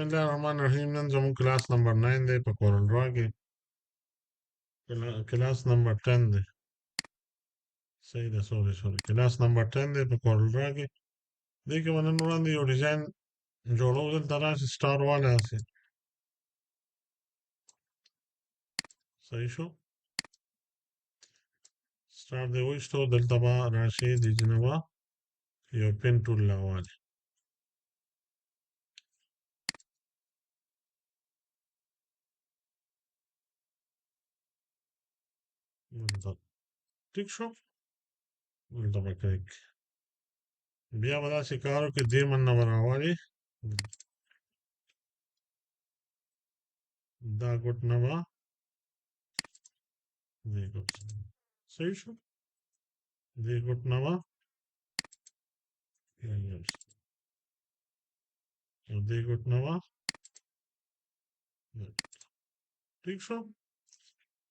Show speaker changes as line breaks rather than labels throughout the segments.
بسم الله الرحمن الرحیم نن زموږ کلاس نمبر 9 دی په کورل ډرا کې کلاس نمبر 10 دی صحیح ده سوري کلاس نمبر 10 دی په کورل ډرا کې دې کې به نن وړاندې یو ډیزاین جوړو دلته راشي سټار والا هسې صحیح شو سټار دی وایستو دلته به راشي دې نه به یو پین ټول راوالي دلته ټیک شو دلته به کلیک بیا به داسې کار وکړي دې من نه به راوالي دا ګوټ نه به دې ګوټ صحیح شو دې ګوټ نه به او دې ګوټ نه به ټیک شو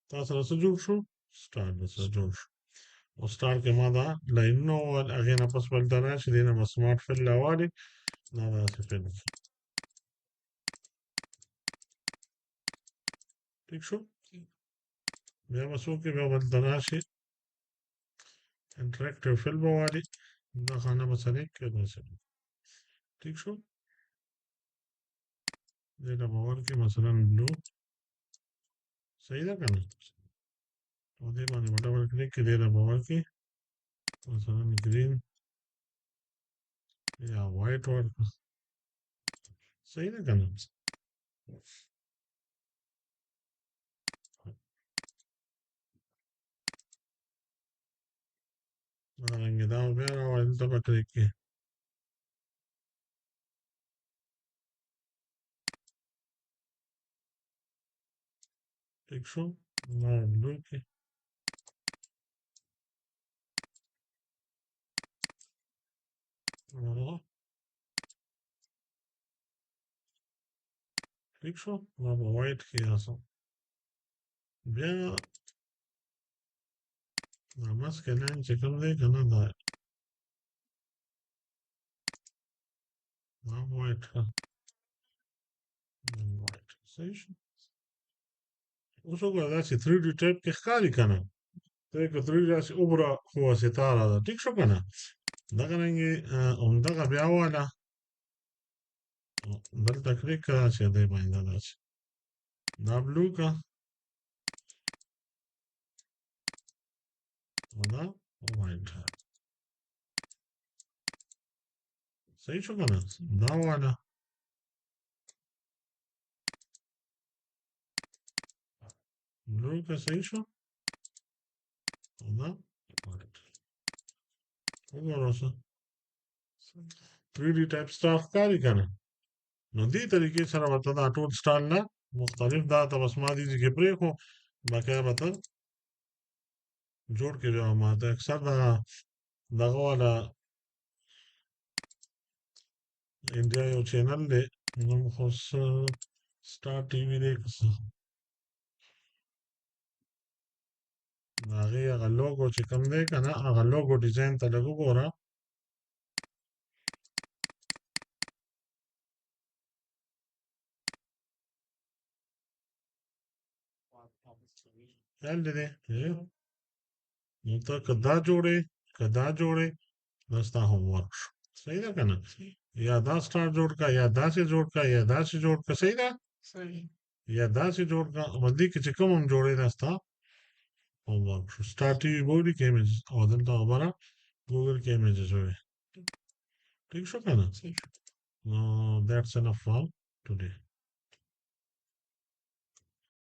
تا سره څه جوړ شو سټار سره جوړ شو او سټار کې ما دا لاینونه وویل هغې نه پس بل ته راشي دې نه به سمارټ فل راوالي دا داسې فل ټیک شو بیا به څه وکړي بیا بل ته راشي انټراکټیو فل به والي دا خانه به سلیکټ کړي داسې ټیک شو دې ته به ورکړي مثلا بلو صحیح ده که نه او دې باندې به ډبل کلیک کړي دې ته به ورکړي مثلا ګرین یا وایټ ورکړه صحیح ده که نه دارنګې دا به بیا راوالي دلته به کلیک کړي ټیک شو دا بلو کې ټیک شو دا به وایټ کې اسو بیا دا مسکه لاین چې کوم دی که نه دا وایټ وایټ صحیح شو اوس وګوره داسې 3D ټایپ کې ښکاري که نه ته یې که 3D داسې وګوره خو ستاره ده ټیک شو که نه دغه رنګې همدغه بیا واله دلته کلیک کړه چې دی باندې داسې دا بلو که او دا وایټ صحیح شو که نه دا واله بلو که صحیح شو او دا وایټ وګوره اوس 3D ټایپ ستا ښکاري که نه نو دې طریقې سره به ته دا ټول سټایل نه مختلف دا ته بس ما دې ځای کې پرېښو بقیه به ته جوړ کړې بیا ما ته اکثر دغه والا انډیا یو چینل دی نوم خو سټار ټي وي دی که څه د هغې هغه لوګو چې کوم دی که نه هغه لوګو ډیزاین ته لږ وګوره خیال دې دی نو ته که دا جوړې که دا جوړې دا ستا هوم ورک شو صحیح ده که نه یا دا سټار جوړ کا یا داسې جوړ کا یا داسې جوړ کا صحیح ده یا داسې جوړ کا باندې کې چې کوم هم جوړې دا ستا هوم ورک شو سټار ټي وي بوري کې ایمیجز او دلته خبره ګوګل کې ایمیجز وي ٹھیک شو که نه نو دیټس انف فار ټوډے